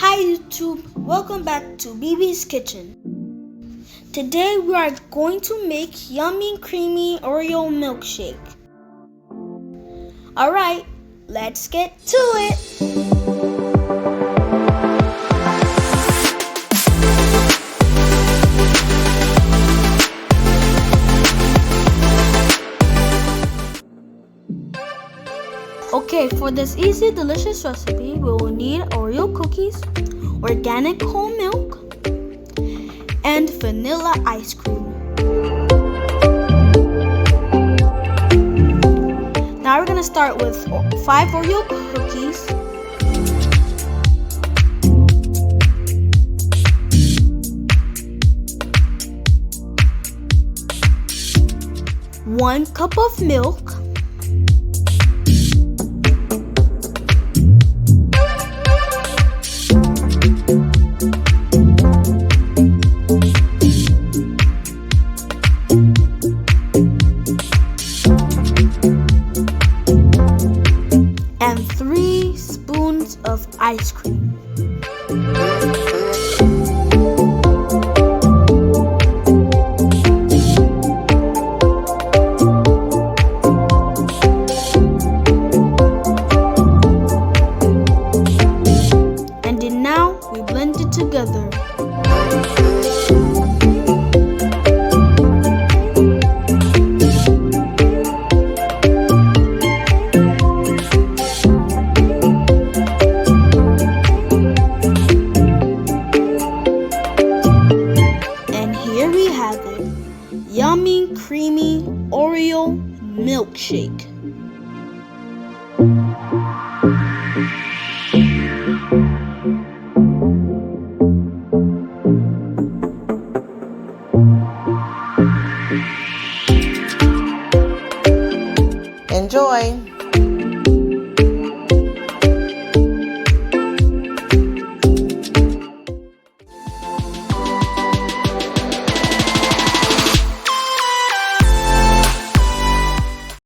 Hi YouTube, welcome back to BB's Kitchen. Today we are going to make yummy creamy Oreo milkshake. Alright, let's get to it! Okay, for this easy, delicious recipe, we will need Oreo cookies, organic whole milk, and vanilla ice cream. Now we're going to start with 5 Oreo cookies, one cup of milk, and 3 spoons of ice cream. And then now we blend it together. Yummy, creamy Oreo milkshake. Enjoy!